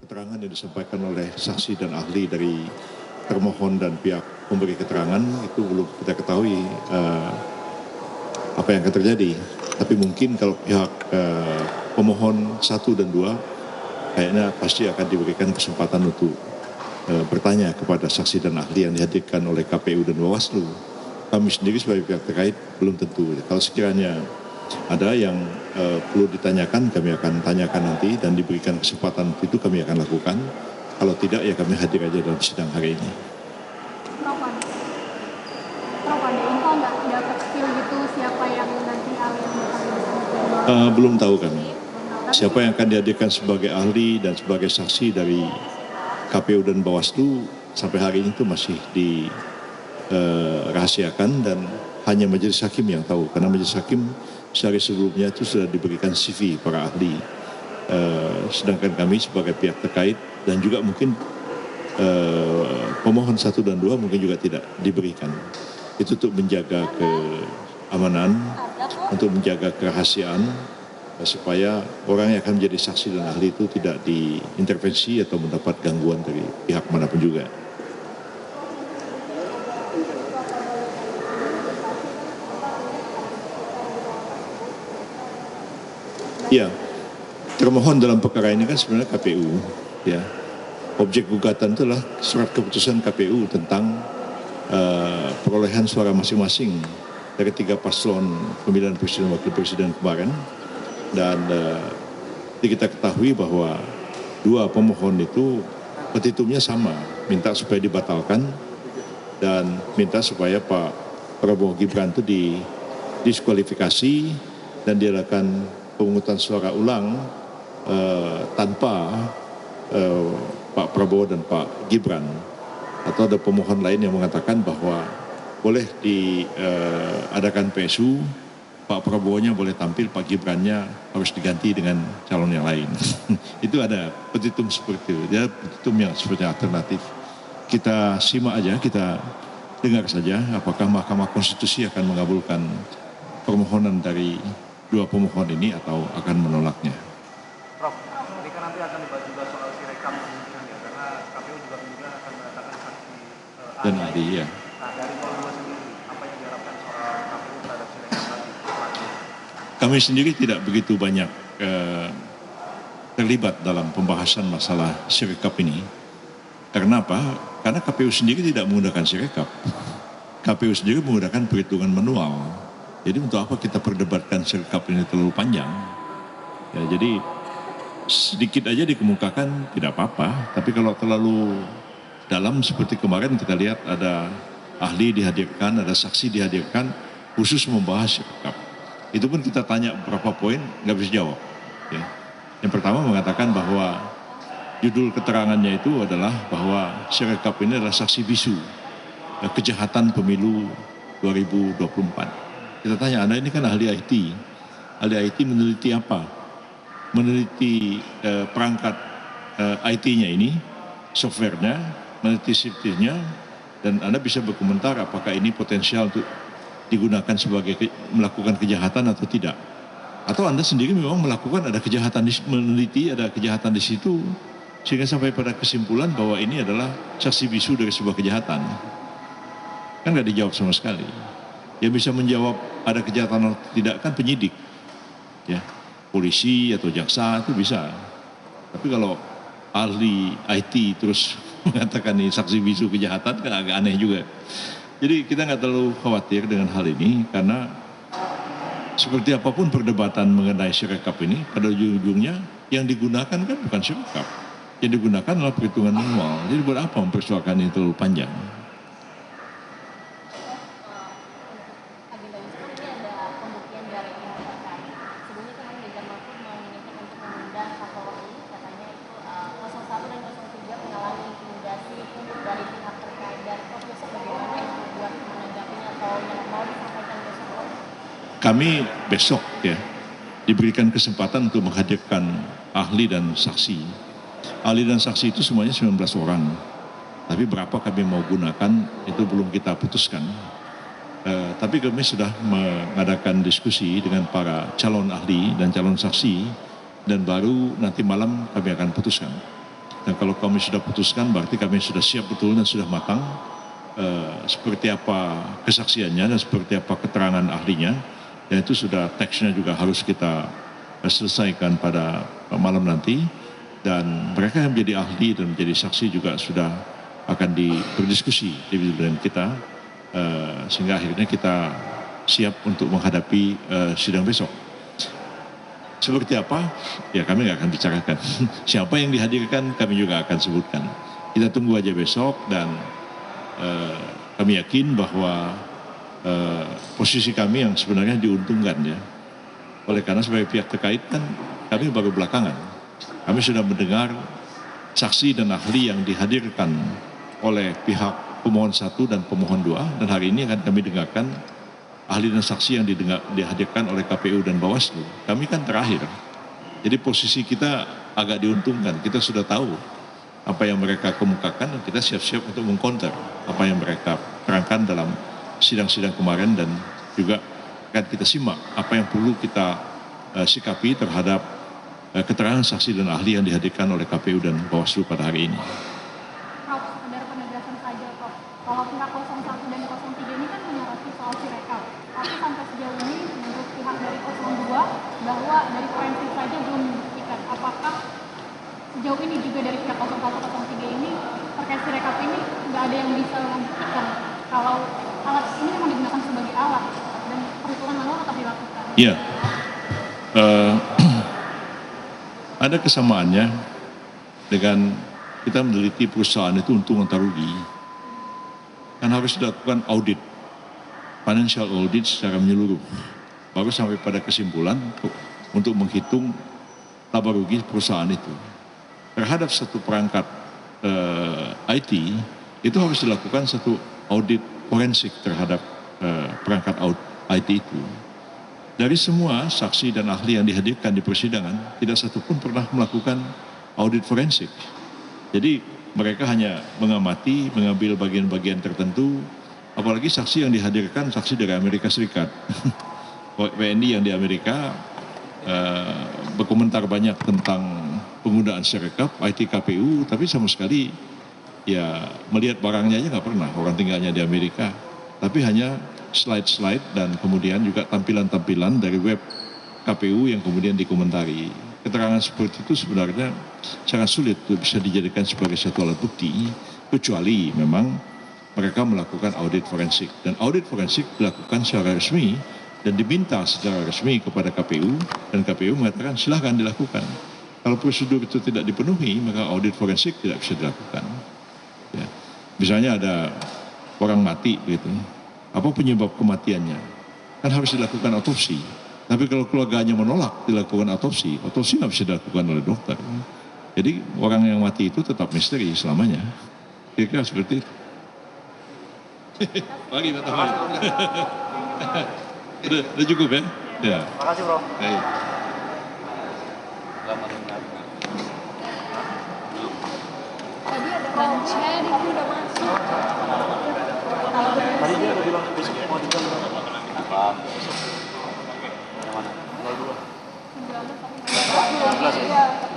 keterangan yang disampaikan oleh saksi dan ahli dari termohon dan pihak pemberi keterangan itu belum kita ketahui apa yang akan terjadi. Tapi mungkin kalau pihak pemohon 1 dan 2 kayaknya pasti akan diberikan kesempatan untuk bertanya kepada saksi dan ahli yang dihadirkan oleh KPU dan Bawaslu. Kami sendiri sebagai pihak terkait belum tentu. Kalau sekiranya ada yang perlu ditanyakan, kami akan tanyakan nanti dan diberikan kesempatan itu kami akan lakukan. Kalau tidak ya kami hadir aja dalam sidang hari ini. Prof, ada info nggak dapat skill gitu siapa yang nanti ahli yang bakal dihadirkan? Belum tahu kami. Siapa yang akan dihadirkan sebagai ahli dan sebagai saksi dari KPU dan Bawaslu sampai hari ini itu masih dirahasiakan dan hanya majelis hakim yang tahu. Karena majelis hakim sehari sebelumnya itu sudah diberikan CV para ahli. Sedangkan kami sebagai pihak terkait dan juga mungkin pemohon 1 dan 2 mungkin juga tidak diberikan. Itu untuk menjaga keamanan, untuk menjaga kerahasiaan, supaya orang yang akan menjadi saksi dan ahli itu tidak diintervensi atau mendapat gangguan dari pihak manapun juga. Ya, termohon dalam perkara ini kan sebenarnya KPU. Ya, objek gugatan itu adalah surat keputusan KPU tentang perolehan suara masing-masing dari 3 paslon pemilihan presiden wakil presiden kemarin. Dan kita ketahui bahwa 2 pemohon itu petitumnya sama, minta supaya dibatalkan dan minta supaya Pak Prabowo Gibran itu didiskualifikasi dan diadakan pemungutan suara ulang tanpa Pak Prabowo dan Pak Gibran. Atau ada pemohon lain yang mengatakan bahwa boleh diadakan PSU, Pak Prabowo-nya boleh tampil, Pak Gibran-nya harus diganti dengan calon yang lain. Itu ada petitum seperti itu, ya, petitum yang seperti alternatif. Kita simak aja, kita dengar saja apakah Mahkamah Konstitusi akan mengabulkan permohonan dari 2 pemohon ini atau akan menolaknya. Prof, ini kan nanti akan dibahas juga soal sirekap kemungkinan ya, karena KPU juga kemungkinan akan mendatangkan saksi Dan ahli ya. Nah, dari Polri sendiri, apa yang diharapkan soal KPU terhadap sirekap nanti? Kami sendiri tidak begitu banyak terlibat dalam pembahasan masalah sirekap ini. Karena apa? Karena KPU sendiri tidak menggunakan sirekap. KPU sendiri menggunakan perhitungan manual. Jadi untuk apa kita perdebatkan sirekap ini terlalu panjang? Ya, jadi sedikit aja dikemukakan tidak apa-apa. Tapi kalau terlalu dalam seperti kemarin kita lihat ada ahli dihadirkan, ada saksi dihadirkan khusus membahas sirekap. Itu pun kita tanya beberapa poin nggak bisa jawab. Ya. Yang pertama mengatakan bahwa judul keterangannya itu adalah bahwa sirekap ini adalah saksi bisu kejahatan pemilu 2024. Kita tanya, Anda ini kan ahli IT. Ahli IT meneliti apa? Meneliti perangkat IT-nya ini, software-nya, meneliti safety-nya, dan Anda bisa berkomentar apakah ini potensial untuk digunakan sebagai melakukan kejahatan atau tidak. Atau Anda sendiri memang melakukan ada kejahatan, meneliti ada kejahatan di situ, sehingga sampai pada kesimpulan bahwa ini adalah saksi bisu dari sebuah kejahatan. Kan nggak dijawab sama sekali. Yang bisa menjawab ada kejahatan atau tidak kan penyidik, ya, polisi atau jaksa itu bisa. Tapi kalau ahli IT terus mengatakan ini saksi bisu kejahatan kan agak aneh juga. Jadi kita nggak terlalu khawatir dengan hal ini karena seperti apapun perdebatan mengenai sirekap ini pada ujung-ujungnya yang digunakan kan bukan sirekap, yang digunakan adalah perhitungan manual. Jadi buat apa mempersoalkan itu terlalu panjang? Kami besok ya diberikan kesempatan untuk menghadirkan ahli dan saksi. Ahli dan saksi itu semuanya 19 orang. Tapi berapa kami mau gunakan itu belum kita putuskan. Tapi kami sudah mengadakan diskusi dengan para calon ahli dan calon saksi dan baru nanti malam kami akan putuskan. Dan kalau kami sudah putuskan berarti kami sudah siap betul dan sudah matang seperti apa kesaksiannya dan seperti apa keterangan ahlinya. Dan itu sudah teksnya juga harus kita selesaikan pada malam nanti. Dan mereka yang menjadi ahli dan menjadi saksi juga sudah akan berdiskusi dengan kita sehingga akhirnya kita siap untuk menghadapi sidang besok. Seperti apa? Ya kami nggak akan bicarakan. Siapa yang dihadirkan kami juga akan sebutkan. Kita tunggu aja besok dan kami yakin bahwa posisi kami yang sebenarnya diuntungkan ya. Oleh karena sebagai pihak terkait kan kami baru belakangan. Kami sudah mendengar saksi dan ahli yang dihadirkan oleh pihak pemohon 1 dan pemohon 2 dan hari ini akan kami dengarkan ahli dan saksi yang dihadirkan oleh KPU dan Bawaslu. Kami kan terakhir. Jadi posisi kita agak diuntungkan. Kita sudah tahu apa yang mereka kemukakan dan kita siap-siap untuk mengcounter apa yang mereka terangkan dalam sidang-sidang kemarin dan juga akan kita simak apa yang perlu kita sikapi terhadap keterangan saksi dan ahli yang dihadirkan oleh KPU dan Bawaslu pada hari ini. Prof, sekedar penegasan saja, Prof. Kalau pihak 01 dan 03 ini kan menyoroti soal Sirekap. Tapi sampai sejauh ini menurut pihak dari 02 bahwa dari forensik saja belum membuktikan. Apakah sejauh ini juga dari pihak 01 03 ini terkait Sirekap ini nggak ada yang bisa membuktikan kalau alat ini memang digunakan sebagai alat dan perhitungan manual tetap dilakukan? Iya. Ada kesamaannya dengan kita meneliti perusahaan itu untung atau rugi. Kan harus dilakukan audit, financial audit secara menyeluruh. Baru sampai pada kesimpulan untuk menghitung laba rugi perusahaan itu. Terhadap satu perangkat IT, itu harus dilakukan satu audit forensik terhadap perangkat IT itu. Dari semua saksi dan ahli yang dihadirkan di persidangan, tidak satu pun pernah melakukan audit forensik. Jadi mereka hanya mengamati, mengambil bagian-bagian tertentu, apalagi saksi yang dihadirkan saksi dari Amerika Serikat. WNI yang di Amerika berkomentar banyak tentang penggunaan Sirekap, IT KPU, tapi sama sekali ya melihat barangnya aja nggak pernah, orang tinggalnya di Amerika. Tapi hanya slide-slide dan kemudian juga tampilan-tampilan dari web KPU yang kemudian dikomentari. Keterangan seperti itu sebenarnya sangat sulit untuk bisa dijadikan sebagai satu alat bukti, kecuali memang mereka melakukan audit forensik. Dan audit forensik dilakukan secara resmi dan diminta secara resmi kepada KPU, dan KPU mengatakan silahkan dilakukan. Kalau prosedur itu tidak dipenuhi, maka audit forensik tidak bisa dilakukan. Ya. Misalnya ada orang mati gitu. Apa penyebab kematiannya? Kan harus dilakukan otopsi. Tapi kalau keluarganya menolak dilakukan otopsi nggak bisa dilakukan oleh dokter. Jadi orang yang mati itu tetap misteri selamanya. Kira-kira seperti itu. Pagi matahari. Udah cukup ya? Ya. Makasih, Bro. Baik. Tadi ada saya di sini udah masuk. Tadi dia udah bilang besok mau di jam berapa? Yang mana? 02. 19 ya?